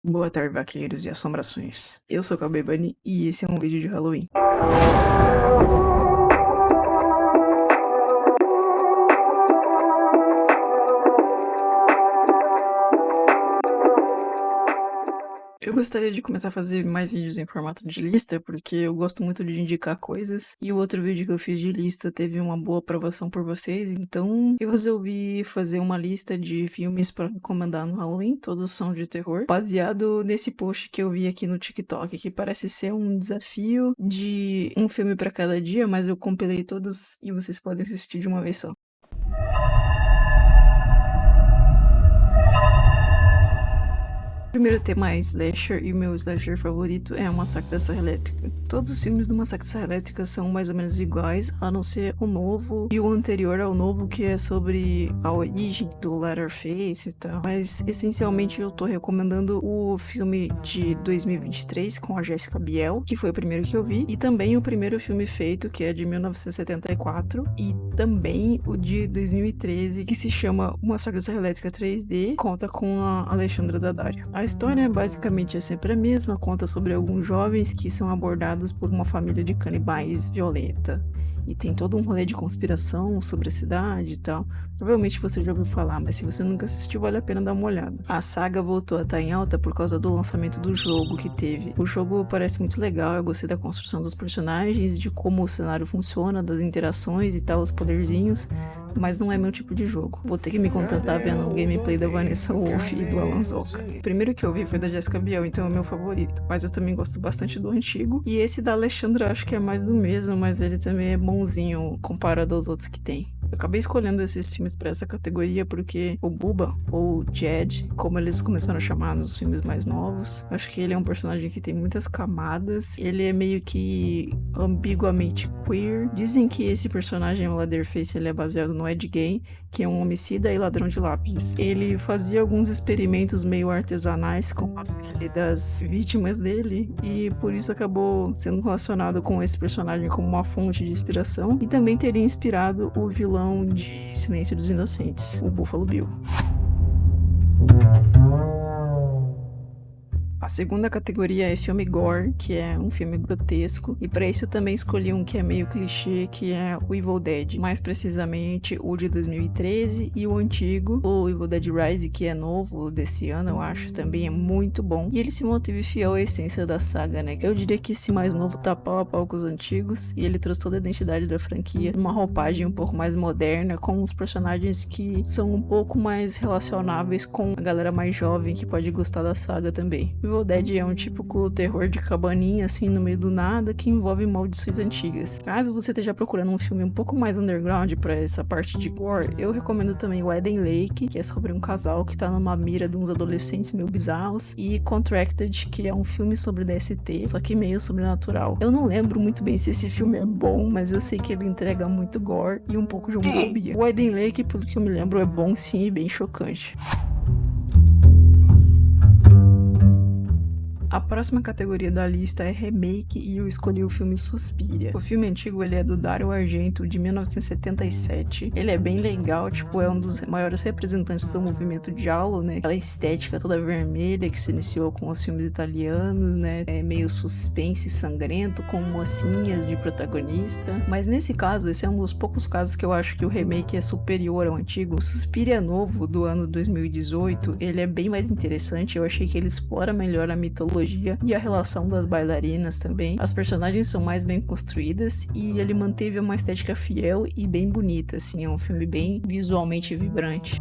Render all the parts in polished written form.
Boa tarde, vaqueiros e assombrações. Eu sou o Cauê Bunny e esse é um vídeo de Halloween. Eu gostaria de começar a fazer mais vídeos em formato de lista, porque eu gosto muito de indicar coisas, e o outro vídeo que eu fiz de lista teve uma boa aprovação por vocês, então eu resolvi fazer uma lista de filmes para recomendar no Halloween, todos são de terror, baseado nesse post que eu vi aqui no TikTok, que parece ser um desafio de um filme para cada dia, mas eu compilei todos e vocês podem assistir de uma vez só. O primeiro tema é slasher, e o meu slasher favorito é o Massacre da Serra Elétrica. Todos os filmes do Massacre da Serra Elétrica são mais ou menos iguais, a não ser o novo e o anterior ao novo, que é sobre a origem do Leatherface e tal. Mas, essencialmente, eu tô recomendando o filme de 2023 com a Jessica Biel, que foi o primeiro que eu vi, e também o primeiro filme feito, que é de 1974, e também o de 2013, que se chama O Massacre da Serra Elétrica 3D, conta com a Alexandra Daddario. A história basicamente é sempre a mesma, conta sobre alguns jovens que são abordados por uma família de canibais violenta. E tem todo um rolê de conspiração sobre a cidade e tal. Provavelmente você já ouviu falar, mas se você nunca assistiu, vale a pena dar uma olhada. A saga voltou a estar em alta por causa do lançamento do jogo que teve. O jogo parece muito legal, eu gostei da construção dos personagens, de como o cenário funciona, das interações e tal, os poderzinhos, mas não é meu tipo de jogo. Vou ter que me contentar vendo o gameplay da Vanessa Wolff e do Alan Zoka. O primeiro que eu vi foi da Jessica Biel, então é o meu favorito, mas eu também gosto bastante do antigo. E esse da Alexandra acho que é mais do mesmo, mas ele também é bonzinho comparado aos outros que tem. Eu acabei escolhendo esses filmes para essa categoria porque o Bubba, ou Jed, como eles começaram a chamar nos filmes mais novos, acho que ele é um personagem que tem muitas camadas. Ele é meio que ambiguamente queer. Dizem que esse personagem, o Leatherface, ele é baseado no Ed Gein, que é um homicida e ladrão de lápis. Ele fazia alguns experimentos meio artesanais com a pele das vítimas dele, e por isso acabou sendo relacionado com esse personagem como uma fonte de inspiração, e também teria inspirado o vilão de Silêncio dos Inocentes, o Buffalo Bill. A segunda categoria é filme gore, que é um filme grotesco, e para isso eu também escolhi um que é meio clichê, que é o Evil Dead, mais precisamente o de 2013 e o antigo, o Evil Dead Rise, que é novo desse ano, eu acho, também é muito bom, e ele se manteve fiel à essência da saga, né? Eu diria que esse mais novo tá pau a pau com os antigos, e ele trouxe toda a identidade da franquia, uma roupagem um pouco mais moderna, com os personagens que são um pouco mais relacionáveis com a galera mais jovem que pode gostar da saga também. Evil Dead é um típico terror de cabaninha, assim, no meio do nada, que envolve maldições antigas. Caso você esteja procurando um filme um pouco mais underground pra essa parte de gore, eu recomendo também o Eden Lake, que é sobre um casal que tá numa mira de uns adolescentes meio bizarros, e Contracted, que é um filme sobre DST, só que meio sobrenatural. Eu não lembro muito bem se esse filme é bom, mas eu sei que ele entrega muito gore e um pouco de homofobia. O Eden Lake, pelo que eu me lembro, é bom sim e bem chocante. A próxima categoria da lista é remake, e eu escolhi o filme Suspiria. O filme antigo, ele é do Dario Argento, de 1977. Ele é bem legal, tipo, é um dos maiores representantes do movimento giallo, né? Aquela estética toda vermelha que se iniciou com os filmes italianos, né? É meio suspense e sangrento, com mocinhas de protagonista. Mas nesse caso, esse é um dos poucos casos que eu acho que o remake é superior ao antigo. O Suspiria novo, do ano 2018, ele é bem mais interessante. Eu achei que ele explora melhor a mitologia e a relação das bailarinas também. As personagens são mais bem construídas e ele manteve uma estética fiel e bem bonita, assim, é um filme bem visualmente vibrante.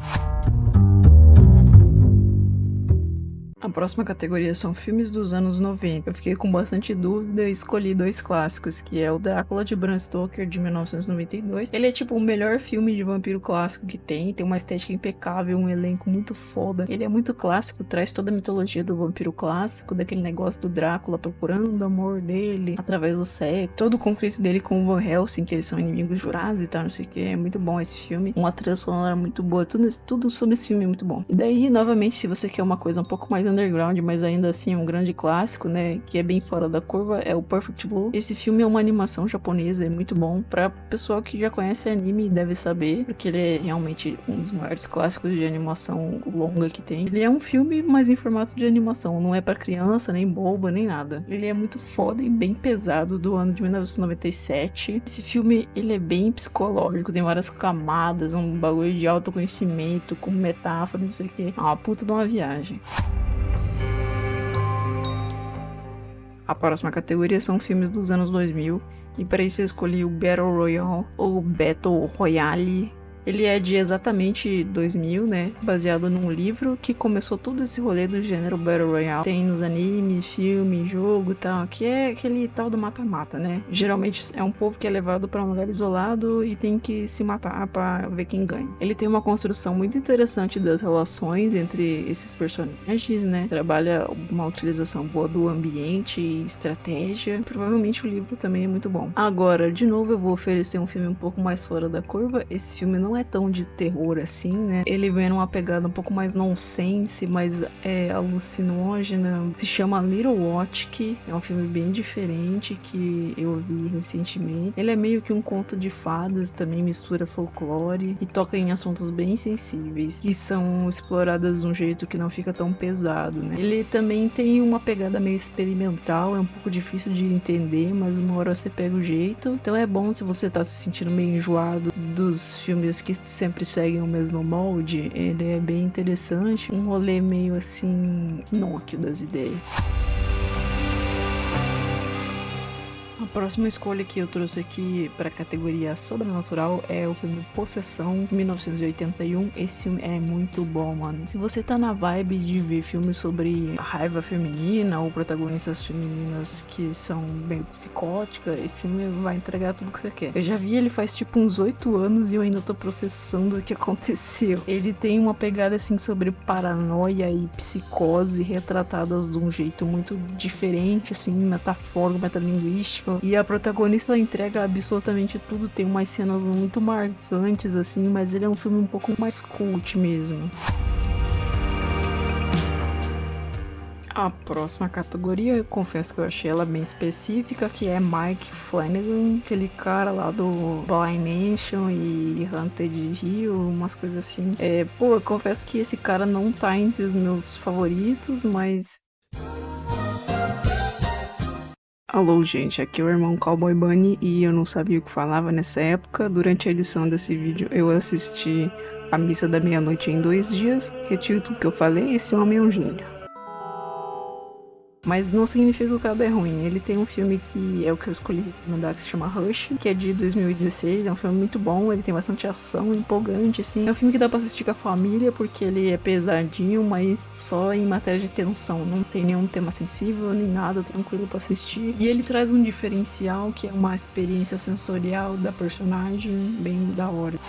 A próxima categoria são filmes dos anos 90. Eu fiquei com bastante dúvida e escolhi dois clássicos, que é o Drácula de Bram Stoker, de 1992. Ele é tipo o melhor filme de vampiro clássico que tem uma estética impecável, um elenco muito foda. Ele é muito clássico, traz toda a mitologia do vampiro clássico, daquele negócio do Drácula procurando o amor dele através do sexo, todo o conflito dele com o Van Helsing, que eles são inimigos jurados e tal, não sei o que. É muito bom esse filme, uma trilha sonora muito boa, tudo sobre esse filme é muito bom. E daí, novamente, se você quer uma coisa um pouco mais underground, underground, mas ainda assim um grande clássico, né, que é bem fora da curva, é o Perfect Blue. Esse filme é uma animação japonesa, é muito bom. Pra pessoal que já conhece anime deve saber, porque ele é realmente um dos maiores clássicos de animação longa que tem. Ele é um filme, mas em formato de animação, não é pra criança, nem boba, nem nada. Ele é muito foda e bem pesado, do ano de 1997. Esse filme, ele é bem psicológico, tem várias camadas, um bagulho de autoconhecimento, com metáfora, não sei o que. É uma puta de uma viagem. A próxima categoria são filmes dos anos 2000, e para isso eu escolhi o Battle Royale, ou Battle Royale. Ele é de exatamente 2000, né? Baseado num livro que começou todo esse rolê do gênero Battle Royale. Tem nos animes, filme, jogo e tal, que é aquele tal do mata-mata, né? Geralmente é um povo que é levado para um lugar isolado e tem que se matar para ver quem ganha. Ele tem uma construção muito interessante das relações entre esses personagens, né? Trabalha uma utilização boa do ambiente e estratégia. Provavelmente o livro também é muito bom. Agora, de novo, eu vou oferecer um filme um pouco mais fora da curva. Esse filme não é tão de terror assim, né? Ele vem numa pegada um pouco mais nonsense, mais alucinógena. Se chama Little Watch, é um filme bem diferente que eu vi recentemente. Ele é meio que um conto de fadas, também mistura folclore e toca em assuntos bem sensíveis e são exploradas de um jeito que não fica tão pesado, né? Ele também tem uma pegada meio experimental, é um pouco difícil de entender, mas uma hora você pega o jeito. Então é bom se você tá se sentindo meio enjoado dos filmes que sempre seguem o mesmo molde. Ele é bem interessante, um rolê meio assim, Pinóquio das ideias. A próxima escolha que eu trouxe aqui para a categoria sobrenatural é o filme Possessão, de 1981. Esse filme é muito bom, mano. Se você tá na vibe de ver filmes sobre a raiva feminina ou protagonistas femininas que são bem psicóticas, esse filme vai entregar tudo que você quer. Eu já vi ele faz tipo uns 8 anos e eu ainda tô processando o que aconteceu. Ele tem uma pegada assim sobre paranoia e psicose retratadas de um jeito muito diferente, assim, metafórico, metalinguístico. E a protagonista entrega absolutamente tudo, tem umas cenas muito marcantes, assim, mas ele é um filme um pouco mais cult mesmo. A próxima categoria, eu confesso que eu achei ela bem específica, que é Mike Flanagan, aquele cara lá do Blind Mansion e Haunted Hill, umas coisas assim. Eu confesso que esse cara não tá entre os meus favoritos, mas... Alô, gente, aqui é o irmão Cowboy Bunny e eu não sabia o que falava nessa época. Durante a edição desse vídeo, eu assisti a Missa da Meia-Noite em 2 dias. Retiro tudo que eu falei, esse homem é um gênio. Mas não significa que o cabo é ruim. Ele tem um filme que é o que eu escolhi recomendar, que se chama Rush, que é de 2016. É um filme muito bom, ele tem bastante ação, empolgante, assim. É um filme que dá pra assistir com a família, porque ele é pesadinho, mas só em matéria de tensão. Não tem nenhum tema sensível, nem nada, tranquilo pra assistir. E ele traz um diferencial, que é uma experiência sensorial da personagem bem da hora.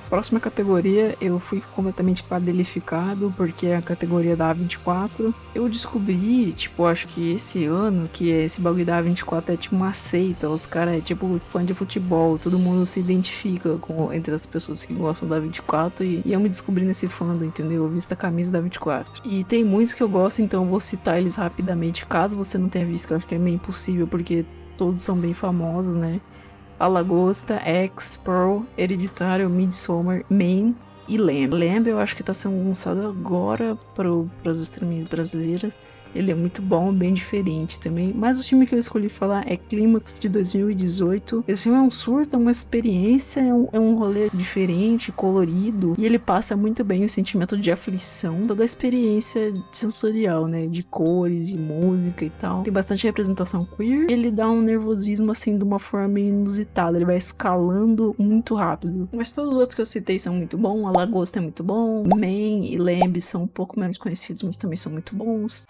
Próxima categoria, eu fui completamente quadrificado, porque é a categoria da A24. Eu descobri, acho que esse ano, que esse bagulho da A24 é tipo uma seita, os caras é tipo fã de futebol, todo mundo se identifica entre as pessoas que gostam da A24 e eu me descobri nesse fandom, entendeu? Eu visto a camisa da A24. E tem muitos que eu gosto, então eu vou citar eles rapidamente, caso você não tenha visto, que eu acho que é meio impossível, porque todos são bem famosos, né? A Lagosta, X, Pearl, Hereditário, Midsommar, Man e Lamb. Lamb eu acho que tá sendo lançado agora para as streamings brasileiras. Ele é muito bom, bem diferente também. Mas o filme que eu escolhi falar é Clímax, de 2018. Esse filme é um surto, é uma experiência, é um rolê diferente, colorido. E ele passa muito bem o sentimento de aflição, toda a experiência sensorial, né? De cores e música e tal. Tem bastante representação queer. Ele dá um nervosismo, assim, de uma forma inusitada. Ele vai escalando muito rápido. Mas todos os outros que eu citei são muito bons. A Lagosta é muito bom. Man e Lamb são um pouco menos conhecidos, mas também são muito bons.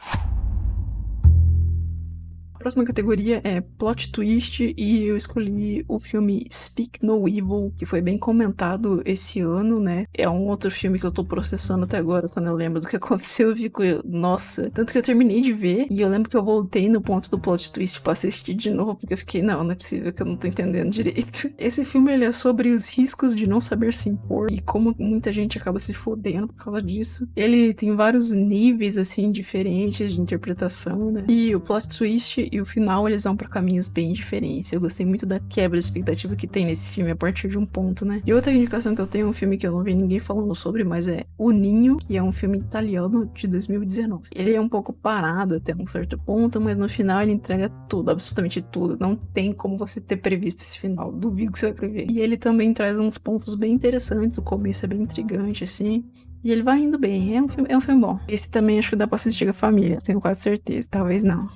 Próxima categoria é plot twist e eu escolhi o filme Speak No Evil, que foi bem comentado esse ano, né? É um outro filme que eu tô processando até agora, quando eu lembro do que aconteceu, eu fico, nossa, tanto que eu terminei de ver e eu lembro que eu voltei no ponto do plot twist pra assistir de novo, porque eu fiquei, não é possível que eu não tô entendendo direito. Esse filme, ele é sobre os riscos de não saber se impor e como muita gente acaba se fodendo por causa disso. Ele tem vários níveis, assim, diferentes de interpretação, né? E o plot twist e o final, eles vão pra caminhos bem diferentes. Eu gostei muito da quebra de expectativa que tem nesse filme a partir de um ponto, né? E outra indicação que eu tenho é um filme que eu não vi ninguém falando sobre, mas é O Ninho, que é um filme italiano de 2019. Ele é um pouco parado até um certo ponto, mas no final ele entrega tudo, absolutamente tudo. Não tem como você ter previsto esse final. Duvido que você vai prever. E ele também traz uns pontos bem interessantes. O começo é bem intrigante, assim. E ele vai indo bem. É um filme bom. Esse também acho que dá pra assistir com a família. Tenho quase certeza. Talvez não.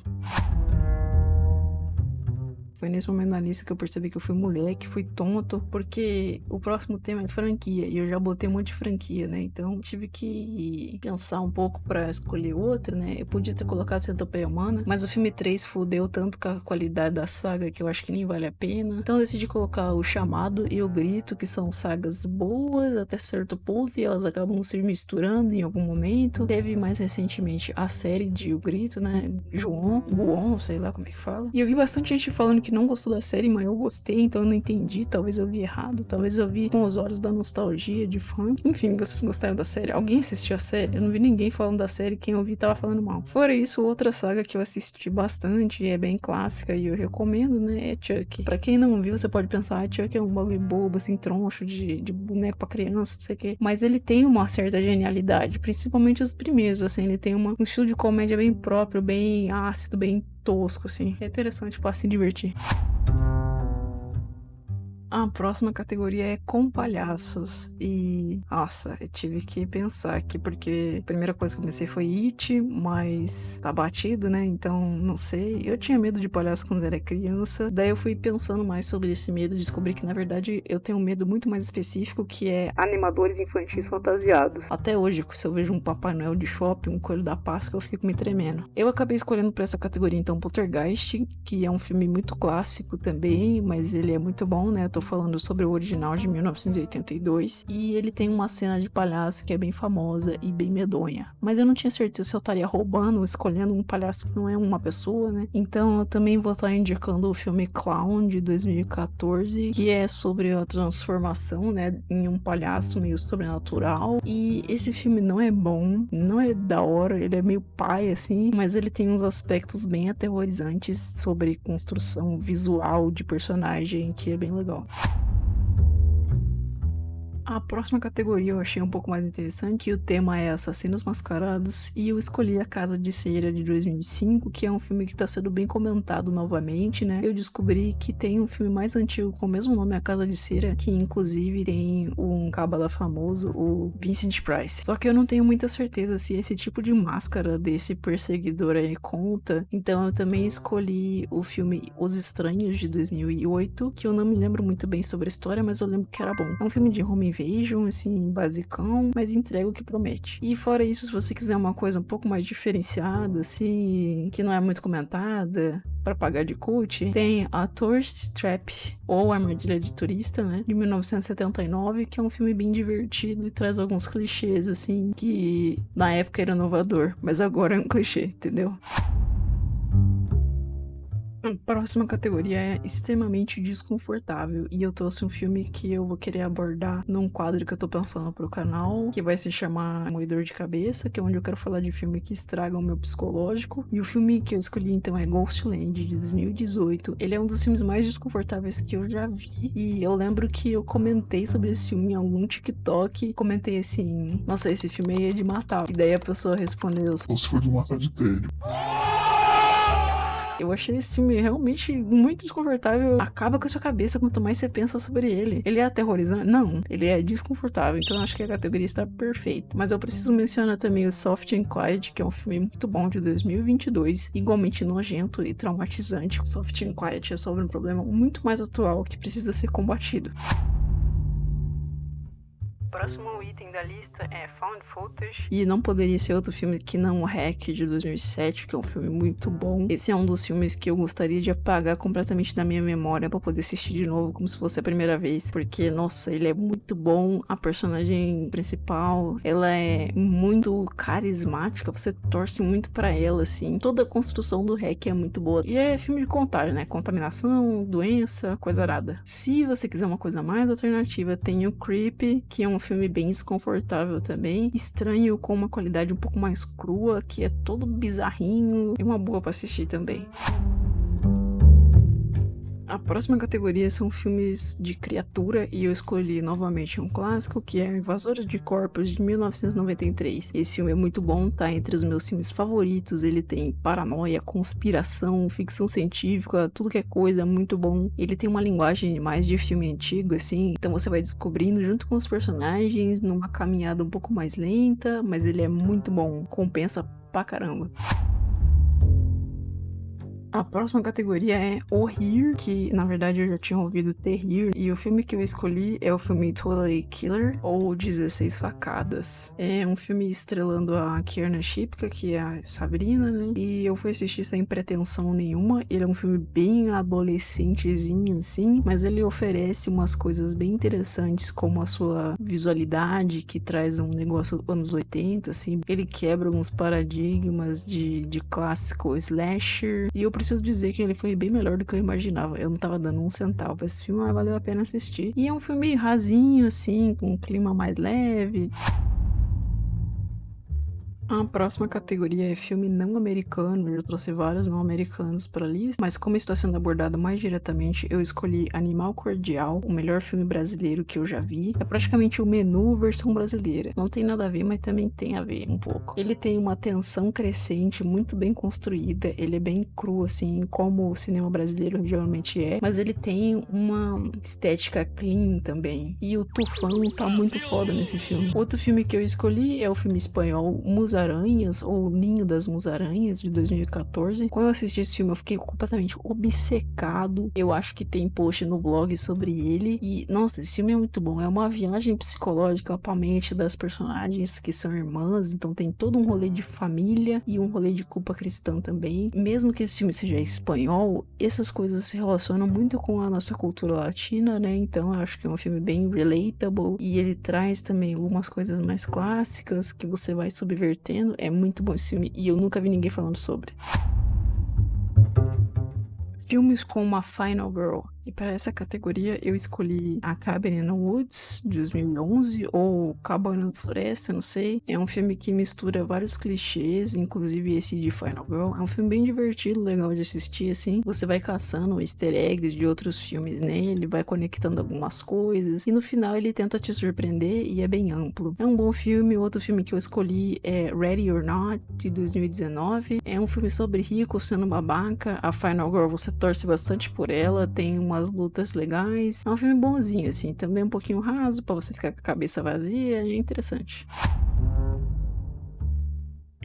Foi nesse momento na lista que eu percebi que eu fui moleque, fui tonto, porque o próximo tema é franquia, e eu já botei um monte de franquia, né? Então tive que pensar um pouco pra escolher outra, né? Eu podia ter colocado Centopeia Humana, mas o filme 3 fudeu tanto com a qualidade da saga que eu acho que nem vale a pena. Então eu decidi colocar O Chamado e O Grito, que são sagas boas até certo ponto, e elas acabam se misturando em algum momento. Teve mais recentemente a série de O Grito, né? Guon, sei lá como é que fala. E eu vi bastante gente falando que não gostou da série, mas eu gostei, então eu não entendi. Talvez eu vi errado, talvez eu vi com os olhos da nostalgia de fã. Enfim, vocês gostaram da série? Alguém assistiu a série? Eu não vi ninguém falando da série, quem eu vi tava falando mal. Fora isso, outra saga que eu assisti bastante, é bem clássica e eu recomendo, né, é Chuck. Pra quem não viu, você pode pensar, Chuck é um bagulho bobo, assim, troncho de boneco pra criança, não sei o quê. Mas ele tem uma certa genialidade, principalmente os primeiros, assim, ele tem um estilo de comédia bem próprio, bem ácido, bem tosco, assim. É interessante pra se divertir. A próxima categoria é com palhaços. E, nossa, eu tive que pensar aqui, porque a primeira coisa que eu pensei foi It, mas tá batido, né? Então, não sei. Eu tinha medo de palhaço quando era criança. Daí eu fui pensando mais sobre esse medo e descobri que, na verdade, eu tenho um medo muito mais específico, que é animadores infantis fantasiados. Até hoje, se eu vejo um Papai Noel de shopping, um Coelho da Páscoa, eu fico me tremendo. Eu acabei escolhendo pra essa categoria, então, Poltergeist, que é um filme muito clássico também, mas ele é muito bom, né? Tô falando sobre o original de 1982 e ele tem uma cena de palhaço que é bem famosa e bem medonha, mas eu não tinha certeza se eu estaria roubando ou escolhendo um palhaço que não é uma pessoa, né? Então eu também vou estar indicando o filme Clown de 2014, que é sobre a transformação, né, em um palhaço meio sobrenatural. E esse filme não é bom, não é da hora, ele é meio pai assim, mas ele tem uns aspectos bem aterrorizantes sobre construção visual de personagem que é bem legal. A próxima categoria eu achei um pouco mais interessante, e o tema é Assassinos Mascarados, e eu escolhi A Casa de Cera de 2005, que é um filme que tá sendo bem comentado novamente, né? Eu descobri que tem um filme mais antigo com o mesmo nome, A Casa de Cera, que inclusive tem um cabala famoso, o Vincent Price. Só que eu não tenho muita certeza se esse tipo de máscara desse perseguidor aí conta, então eu também escolhi o filme Os Estranhos de 2008, que eu não me lembro muito bem sobre a história, mas eu lembro que era bom. É um filme de home invasion, assim, basicão, mas entrega o que promete. E fora isso, se você quiser uma coisa um pouco mais diferenciada, assim, que não é muito comentada, pra pagar de cult, tem a Tourist Trap, ou Armadilha de Turista, né, de 1979, que é um filme bem divertido e traz alguns clichês, assim, que na época era inovador, mas agora é um clichê, entendeu? A próxima categoria é extremamente desconfortável, e eu trouxe um filme que eu vou querer abordar num quadro que eu tô pensando pro canal, que vai se chamar Moedor de Cabeça, que é onde eu quero falar de filme que estragam o meu psicológico. E o filme que eu escolhi então é Ghostland, de 2018. Ele é um dos filmes mais desconfortáveis que eu já vi, e eu lembro que eu comentei sobre esse filme em algum TikTok, comentei assim, nossa, esse filme aí é de matar. E daí a pessoa respondeu, ou se for de matar de tédio. eu achei esse filme realmente muito desconfortável. Acaba com a sua cabeça quanto mais você pensa sobre ele. Ele é aterrorizante? Não, ele é desconfortável. Então eu acho que a categoria está perfeita. Mas eu preciso mencionar também o Soft and Quiet, que é um filme muito bom de 2022, igualmente nojento e traumatizante. Soft and Quiet é sobre um problema muito mais atual que precisa ser combatido. próximo item da lista é Found Footage. E não poderia ser outro filme que não o Hack, de 2007, que é um filme muito bom. Esse é um dos filmes que eu gostaria de apagar completamente da minha memória pra poder assistir de novo, como se fosse a primeira vez. Porque, nossa, ele é muito bom. A personagem principal, ela é muito carismática. Você torce muito pra ela, assim. Toda a construção do Hack é muito boa. E é filme de contágio, né? Contaminação, doença, coisa arada. Se você quiser uma coisa mais alternativa, tem o Creep, que é um filme bem desconfortável também. Estranho, com uma qualidade um pouco mais crua, que é todo bizarrinho. É uma boa pra assistir também. A próxima categoria são filmes de criatura e eu escolhi novamente um clássico que é Invasores de Corpos de 1993. Esse filme é muito bom, tá entre os meus filmes favoritos. Ele tem paranoia, conspiração, ficção científica, tudo que é coisa, muito bom. Ele tem uma linguagem mais de filme antigo, assim, então você vai descobrindo junto com os personagens numa caminhada um pouco mais lenta, mas ele é muito bom, compensa pra caramba. A próxima categoria é O Here, que na verdade eu já tinha ouvido Terrir, e o filme que eu escolhi é o filme Totally Killer, ou 16 Facadas. É um filme estrelando a Kiernan Shipka, que é a Sabrina, né? E eu fui assistir sem pretensão nenhuma. Ele é um filme bem adolescentezinho, assim, mas ele oferece umas coisas bem interessantes, como a sua visualidade, que traz um negócio anos 80, assim. Ele quebra alguns paradigmas de clássico slasher, e eu preciso dizer que ele foi bem melhor do que eu imaginava. Eu não tava dando um centavo pra esse filme, mas valeu a pena assistir. E é um filme rasinho, assim, com um clima mais leve. A próxima categoria é filme não americano. Eu trouxe vários não americanos para a lista, mas como está sendo abordado mais diretamente, eu escolhi Animal Cordial, o melhor filme brasileiro que eu já vi. É praticamente o Menu versão brasileira. Não tem nada a ver, mas também tem a ver um pouco. Ele tem uma tensão crescente, muito bem construída. Ele é bem cru, assim, como o cinema brasileiro geralmente é, mas ele tem uma estética clean também. E o Tufão tá muito foda nesse filme. Outro filme que eu escolhi é o filme espanhol Musaranhas, ou Ninho das Musaranhas, de 2014. Quando eu assisti esse filme, eu fiquei completamente obcecado. Eu acho que tem post no blog sobre ele. E, nossa, esse filme é muito bom. É uma viagem psicológica pra mente das personagens que são irmãs. Então tem todo um rolê de família e um rolê de culpa cristã também. Mesmo que esse filme seja espanhol, essas coisas se relacionam muito com a nossa cultura latina, né? Então eu acho que é um filme bem relatable. E ele traz também algumas coisas mais clássicas que você vai subverter. É muito bom esse filme e eu nunca vi ninguém falando sobre. Filmes como A Final Girl. E para essa categoria eu escolhi A Cabin in the Woods, de 2011, ou Cabana na Floresta, não sei. É um filme que mistura vários clichês, inclusive esse de Final Girl. É um filme bem divertido, legal de assistir, assim. Você vai caçando easter eggs de outros filmes nele, vai conectando algumas coisas, e no final ele tenta te surpreender e é bem amplo. É um bom filme. Outro filme que eu escolhi é Ready or Not, de 2019. É um filme sobre rico sendo babaca. A Final Girl, você torce bastante por ela, tem umas lutas legais. É um filme bonzinho, assim, também um pouquinho raso, pra você ficar com a cabeça vazia, é interessante.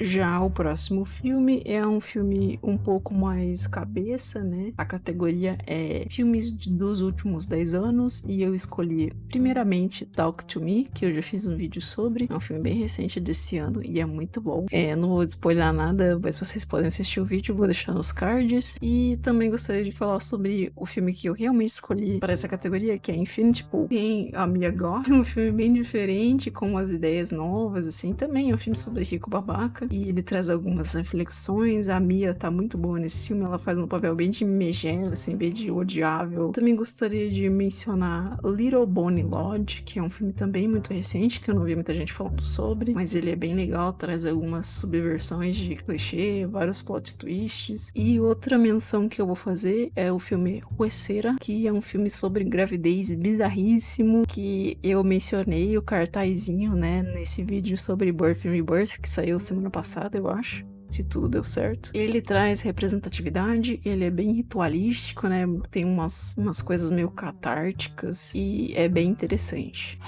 Já o próximo filme é um filme um pouco mais cabeça, né? A categoria é filmes dos últimos 10 anos e eu escolhi primeiramente Talk to Me, que eu já fiz um vídeo sobre. É um filme bem recente desse ano e é muito bom. Não vou spoiler nada, mas vocês podem assistir o vídeo, vou deixar nos cards. E também gostaria de falar sobre o filme que eu realmente escolhi para essa categoria, que é Infinity Pool. Tem a Mia Goth, um filme bem diferente, com umas ideias novas, assim. Também é um filme sobre rico babaca. E ele traz algumas reflexões. A Mia tá muito boa nesse filme, ela faz um papel bem de megera, assim, bem de odiável. Também gostaria de mencionar Little Bonnie Lodge, que é um filme também muito recente, que eu não vi muita gente falando sobre, mas ele é bem legal, traz algumas subversões de clichê, vários plot twists. E outra menção que eu vou fazer é o filme Huesera, que é um filme sobre gravidez bizarríssimo, que eu mencionei o cartazinho, né, nesse vídeo sobre Birth and Rebirth, que saiu semana passada, eu acho, se tudo deu certo. Ele traz representatividade, ele é bem ritualístico, né? Tem umas coisas meio catárticas e é bem interessante.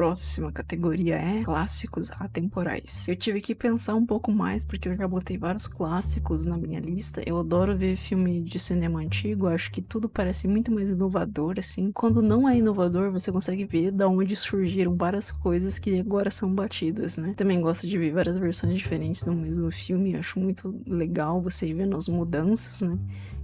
próxima categoria é clássicos atemporais. Eu tive que pensar um pouco mais porque eu já botei vários clássicos na minha lista. Eu adoro ver filme de cinema antigo, acho que tudo parece muito mais inovador, assim. Quando não é inovador, você consegue ver da onde surgiram várias coisas que agora são batidas, né? Também gosto de ver várias versões diferentes do mesmo filme, acho muito legal você ir vendo as mudanças, né?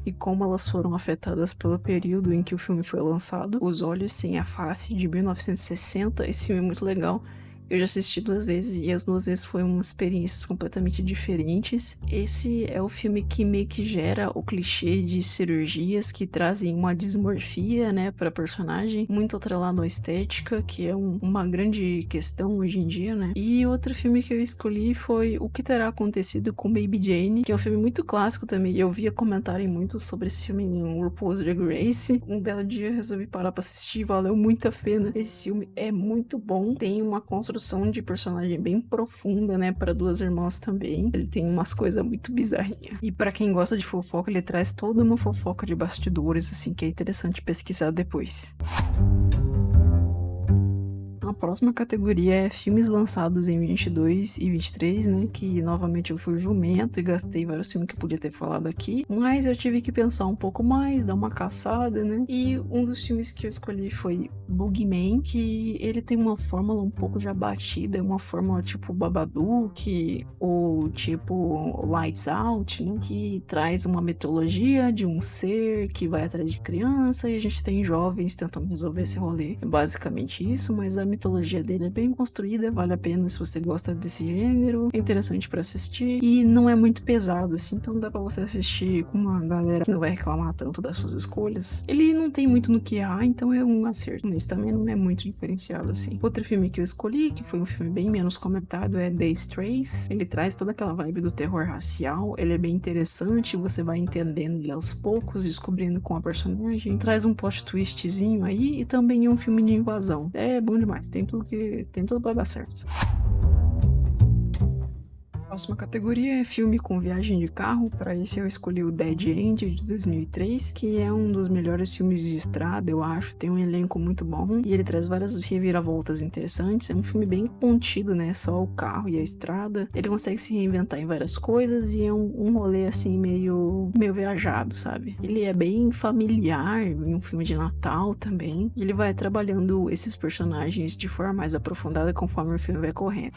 E como elas foram afetadas pelo período em que o filme foi lançado. Os Olhos Sem a Face, de 1960, esse filme é muito legal. Eu já assisti 2 vezes e as 2 vezes foram experiências completamente diferentes. Esse é o filme que meio que gera o clichê de cirurgias que trazem uma dismorfia, né, pra personagem, muito atrelado à estética, que é uma grande questão hoje em dia, né. E outro filme que eu escolhi foi O Que Terá Acontecido com Baby Jane, que é um filme muito clássico também. Eu via comentarem muito sobre esse filme em RuPaul's Drag Race. Um belo dia eu resolvi parar pra assistir, valeu muito a pena. Esse filme é muito bom, tem uma construção de personagem bem profunda, né, para duas irmãs também. Ele tem umas coisas muito bizarrinhas. E para quem gosta de fofoca, ele traz toda uma fofoca de bastidores, assim, que é interessante pesquisar depois. A próxima categoria é filmes lançados em 22 e 23, né? Que novamente eu fui jumento e gastei vários filmes que eu podia ter falado aqui. Mas eu tive que pensar um pouco mais, dar uma caçada, né? E um dos filmes que eu escolhi foi Boogeyman, que ele tem uma fórmula um pouco já batida, uma fórmula tipo Babadook ou tipo Lights Out, né? Que traz uma mitologia de um ser que vai atrás de criança e a gente tem jovens tentando resolver esse rolê. É basicamente isso, mas a mitologia dele é bem construída, vale a pena se você gosta desse gênero, é interessante pra assistir e não é muito pesado, assim, então dá pra você assistir com uma galera que não vai reclamar tanto das suas escolhas. Ele não tem muito no que errar, então é um acerto, mas também não é muito diferenciado, assim. Outro filme que eu escolhi, que foi um filme bem menos comentado, é The Strays. Ele traz toda aquela vibe do terror racial, ele é bem interessante, você vai entendendo ele aos poucos, descobrindo com a personagem, traz um plot twistzinho aí e também é um filme de invasão. É bom demais. Tem tudo pra dar certo. Próxima categoria é filme com viagem de carro. Para esse eu escolhi o Dead End de 2003, que é um dos melhores filmes de estrada, eu acho. Tem um elenco muito bom e ele traz várias reviravoltas interessantes. É um filme bem contido, né? Só o carro e a estrada. Ele consegue se reinventar em várias coisas e é um rolê assim meio viajado, sabe? Ele é bem familiar, em um filme de Natal também. E ele vai trabalhando esses personagens de forma mais aprofundada conforme o filme vai correndo.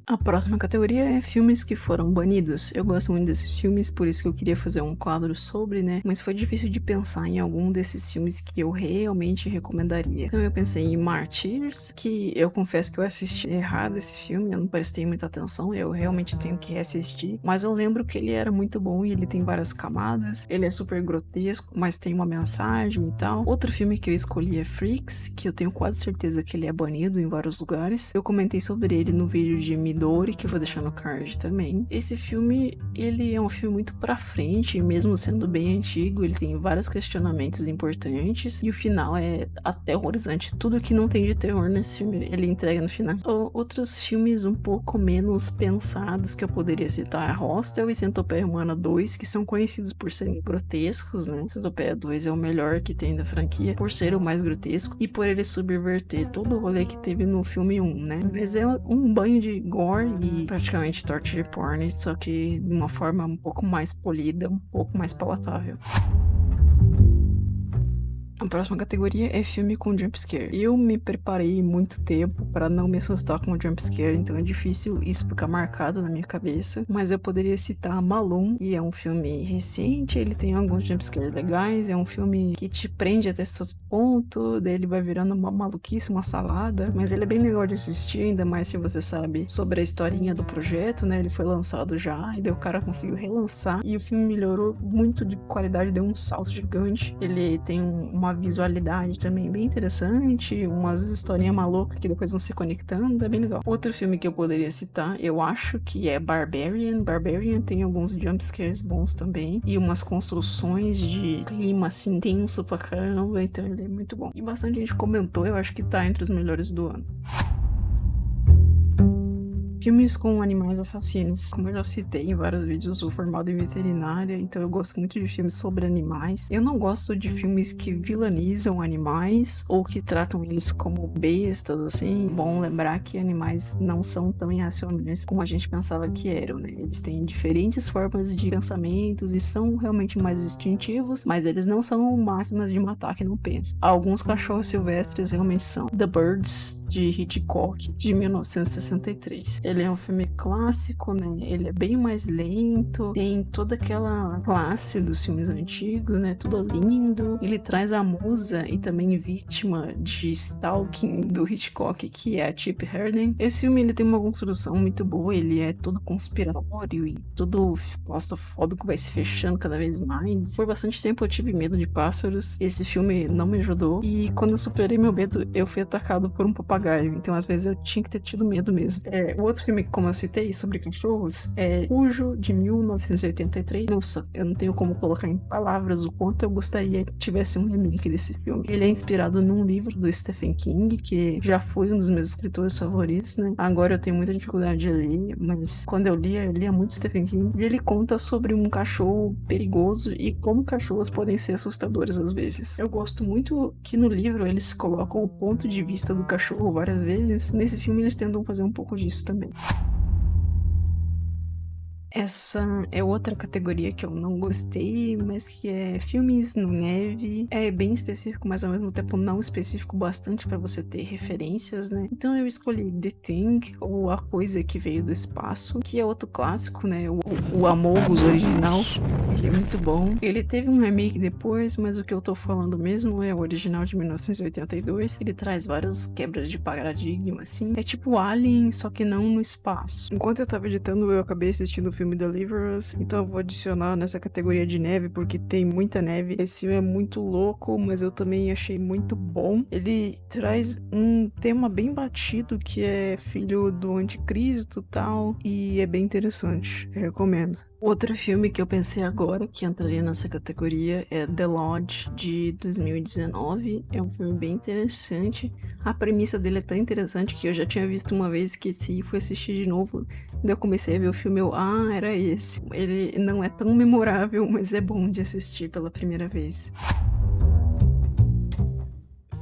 A próxima categoria é filmes que foram banidos. Eu gosto muito desses filmes, por isso que eu queria fazer um quadro sobre, né? Mas foi difícil de pensar em algum desses filmes que eu realmente recomendaria. Então eu pensei em Martyrs, que eu confesso que eu assisti errado esse filme, eu não prestei muita atenção, eu realmente tenho que reassistir. Mas eu lembro que ele era muito bom e ele tem várias camadas, ele é super grotesco, mas tem uma mensagem e tal. Outro filme que eu escolhi é Freaks, que eu tenho quase certeza que ele é banido em vários lugares. Eu comentei sobre ele no vídeo de Midori, que eu vou deixar no card também. Esse filme, ele é um filme muito pra frente, mesmo sendo bem antigo, ele tem vários questionamentos importantes e o final é aterrorizante. Tudo que não tem de terror nesse filme, ele entrega no final. Outros filmes um pouco menos pensados que eu poderia citar é Hostel e Centopeia Humana 2, que são conhecidos por serem grotescos, né? Centopeia 2 é o melhor que tem da franquia, por ser o mais grotesco e por ele subverter todo o rolê que teve no filme 1, né? Mas é um banho de gore e praticamente torture porn, só que de uma forma um pouco mais polida, um pouco mais palatável. A próxima categoria é filme com jumpscare. Eu me preparei muito tempo para não me assustar com jumpscare, então é difícil isso ficar marcado na minha cabeça. Mas eu poderia citar Malum, que é um filme recente, ele tem alguns jumpscares legais, é um filme que te prende até certo ponto, daí ele vai virando uma maluquice, uma salada, mas ele é bem legal de assistir, ainda mais se você sabe sobre a historinha do projeto, né? Ele foi lançado já, e daí o cara conseguiu relançar, e o filme melhorou muito de qualidade, deu um salto gigante. Ele tem uma visualidade também bem interessante, umas historinhas malucas que depois vão se conectando, é bem legal. Outro filme que eu poderia citar, eu acho que é Barbarian. Barbarian tem alguns jumpscares bons também, e umas construções de clima assim, tenso pra caramba, então ele é muito bom. E bastante gente comentou, eu acho que tá entre os melhores do ano. Filmes com animais assassinos. Como eu já citei em vários vídeos, eu sou formado em veterinária, então eu gosto muito de filmes sobre animais. Eu não gosto de filmes que vilanizam animais ou que tratam eles como bestas, assim. Bom lembrar que animais não são tão irracionais como a gente pensava que eram, né? Eles têm diferentes formas de pensamentos e são realmente mais instintivos, mas eles não são máquinas de matar que não pensam. Alguns cachorros silvestres realmente são. The Birds, de Hitchcock, de 1963. Ele é um filme clássico, né? Ele é bem mais lento, tem toda aquela classe dos filmes antigos, né? Tudo lindo. Ele traz a musa e também vítima de stalking do Hitchcock, que é a Chip Herndon. Esse filme ele tem uma construção muito boa, ele é todo conspiratório e todo claustrofóbico, vai se fechando cada vez mais. Por bastante tempo eu tive medo de pássaros. Esse filme não me ajudou e quando eu superei meu medo, eu fui atacado por um papagaio. Então às vezes eu tinha que ter tido medo mesmo. O outro filme, como eu citei, sobre cachorros, é Cujo, de 1983. Nossa, eu não tenho como colocar em palavras o quanto eu gostaria que tivesse um remake desse filme. Ele é inspirado num livro do Stephen King, que já foi um dos meus escritores favoritos, né? Agora eu tenho muita dificuldade de ler, mas quando eu lia muito Stephen King. E ele conta sobre um cachorro perigoso e como cachorros podem ser assustadores às vezes. Eu gosto muito que no livro eles colocam o ponto de vista do cachorro várias vezes. Nesse filme eles tentam fazer um pouco disso também. Essa é outra categoria que eu não gostei, mas que é filmes no neve. É bem específico, mas ao mesmo tempo não específico bastante para você ter referências, né? Então eu escolhi The Thing, ou A Coisa que Veio do Espaço, que é outro clássico, né? O Amogus original. Ele é muito bom. Ele teve um remake depois, mas o que eu tô falando mesmo é o original de 1982. Ele traz várias quebras de paradigma, assim. É tipo Alien, só que não no espaço. Enquanto eu tava editando, eu acabei assistindo o filme Deliver Us, então eu vou adicionar nessa categoria de neve, porque tem muita neve. Esse filme é muito louco, mas eu também achei muito bom. Ele traz um tema bem batido, que é filho do anticristo e tal, e é bem interessante. Eu recomendo. Outro filme que eu pensei agora que entraria nessa categoria é The Lodge, de 2019. É um filme bem interessante. A premissa dele é tão interessante que eu já tinha visto uma vez, que se fui assistir de novo, daí eu comecei a ver o filme, era esse. Ele não é tão memorável, mas é bom de assistir pela primeira vez.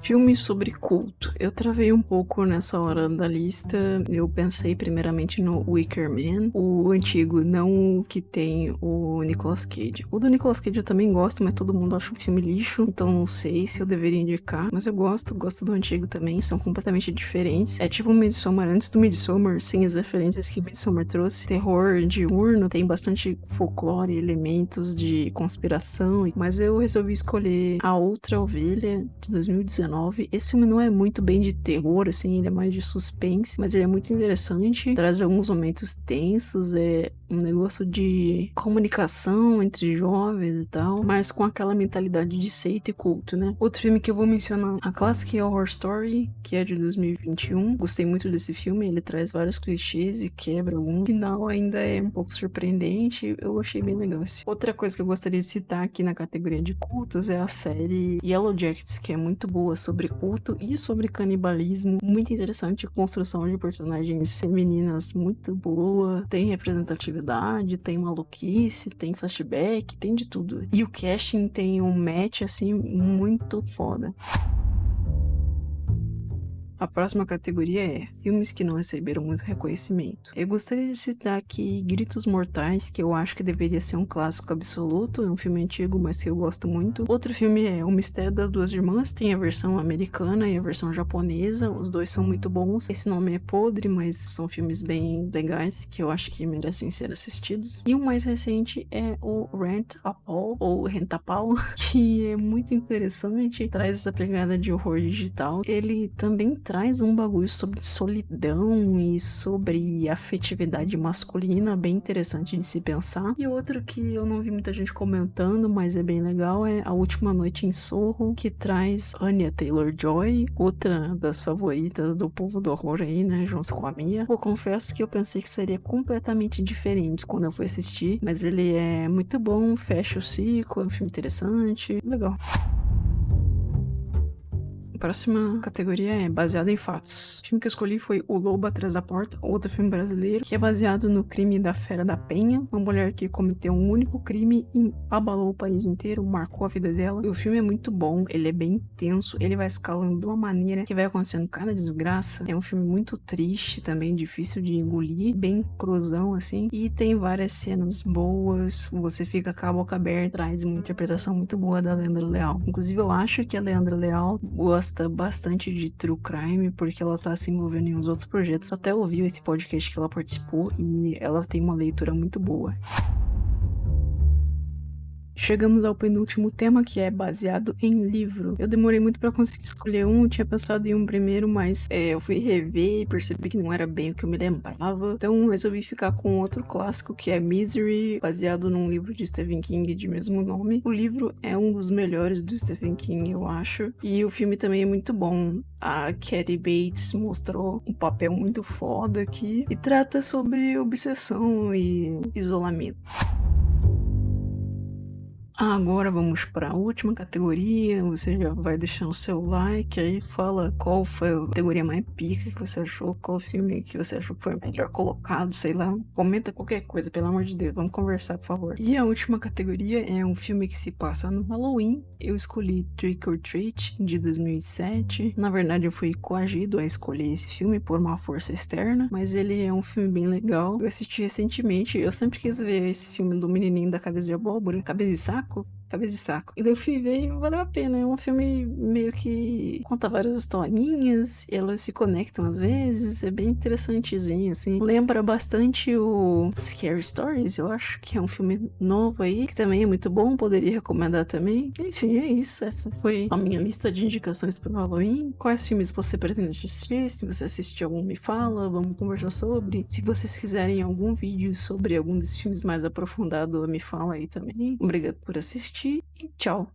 Filme sobre culto. Eu travei um pouco nessa hora da lista. Eu pensei primeiramente no Wicker Man, o antigo, não o que tem o Nicolas Cage. O do Nicolas Cage eu também gosto, mas todo mundo acha o filme lixo, então não sei se eu deveria indicar. Mas eu gosto do antigo também, são completamente diferentes. É tipo o Midsommar antes do Midsommar, sem as referências que Midsommar trouxe. Terror diurno, tem bastante folclore, elementos de conspiração, mas eu resolvi escolher A Outra Ovelha, de 2019. Esse filme não é muito bem de terror, assim, ele é mais de suspense, mas ele é muito interessante, traz alguns momentos tensos, é um negócio de comunicação entre jovens e tal, mas com aquela mentalidade de seita e culto, né? Outro filme que eu vou mencionar, a Classic Horror Story, que é de 2021. Gostei muito desse filme, ele traz vários clichês e quebra algum. O final ainda é um pouco surpreendente, eu achei bem legal. Outra coisa que eu gostaria de citar aqui na categoria de cultos é a série Yellow Jackets, que é muito boa sobre culto e sobre canibalismo, muito interessante, construção de personagens femininas muito boa, tem representatividade, tem maluquice, tem flashback, tem de tudo. E o casting tem um match assim muito foda. A próxima categoria é filmes que não receberam muito reconhecimento. Eu gostaria de citar aqui Gritos Mortais, que eu acho que deveria ser um clássico absoluto, é um filme antigo, mas que eu gosto muito. Outro filme é O Mistério das Duas Irmãs, tem a versão americana e a versão japonesa, os dois são muito bons. Esse nome é podre, mas são filmes bem legais, que eu acho que merecem ser assistidos. E o mais recente é o Rent-a-Pal, ou Rentapal, que é muito interessante, traz essa pegada de horror digital. Ele também traz um bagulho sobre solidão e sobre afetividade masculina, bem interessante de se pensar. E outro que eu não vi muita gente comentando, mas é bem legal, é A Última Noite em Sorro, que traz Anya Taylor-Joy, outra das favoritas do povo do horror aí, né, junto com a minha. Eu confesso que eu pensei que seria completamente diferente quando eu fui assistir, mas ele é muito bom, fecha o ciclo, é um filme interessante, legal. próxima categoria é baseado em fatos. O filme que eu escolhi foi O Lobo Atrás da Porta, outro filme brasileiro, que é baseado no crime da Fera da Penha, uma mulher que cometeu um único crime e abalou o país inteiro, marcou a vida dela. E o filme é muito bom, ele é bem intenso, ele vai escalando de uma maneira que vai acontecendo cada desgraça. É um filme muito triste também, difícil de engolir, bem cruzão assim, e tem várias cenas boas, você fica com a boca aberta, traz uma interpretação muito boa da Leandra Leal. Inclusive eu acho que a Leandra Leal gosta bastante de true crime, porque ela tá se envolvendo em uns outros projetos. Eu até ouvi esse podcast que ela participou e ela tem uma leitura muito boa. Chegamos ao penúltimo tema, que é baseado em livro. Eu demorei muito pra conseguir escolher um, tinha pensado em um primeiro, mas eu fui rever e percebi que não era bem o que eu me lembrava. Então resolvi ficar com outro clássico, que é Misery, baseado num livro de Stephen King de mesmo nome. O livro é um dos melhores do Stephen King, eu acho. E o filme também é muito bom. A Kathy Bates mostrou um papel muito foda aqui e trata sobre obsessão e isolamento. Agora vamos para a última categoria. Você já vai deixando o seu like aí, fala qual foi a categoria mais pica que você achou, qual filme que você achou que foi melhor colocado, sei lá. Comenta qualquer coisa, pelo amor de Deus, vamos conversar, por favor. E a última categoria é um filme que se passa no Halloween. Eu escolhi Trick or Treat, de 2007. Na verdade, eu fui coagido a escolher esse filme por uma força externa, mas ele é um filme bem legal. Eu assisti recentemente, eu sempre quis ver esse filme do menininho da cabeça de abóbora, cabeça de saco. Cabeça de saco. E daí eu fui ver e valeu a pena. É um filme meio que conta várias historinhas, elas se conectam às vezes, é bem interessantezinho, assim. Lembra bastante o Scary Stories, eu acho que é um filme novo aí, que também é muito bom, poderia recomendar também. Enfim, é isso. Essa foi a minha lista de indicações pro Halloween. Quais filmes você pretende assistir? Se você assistiu algum, me fala, vamos conversar sobre. Se vocês quiserem algum vídeo sobre algum desses filmes mais aprofundado, me fala aí também. Obrigado por assistir e tchau!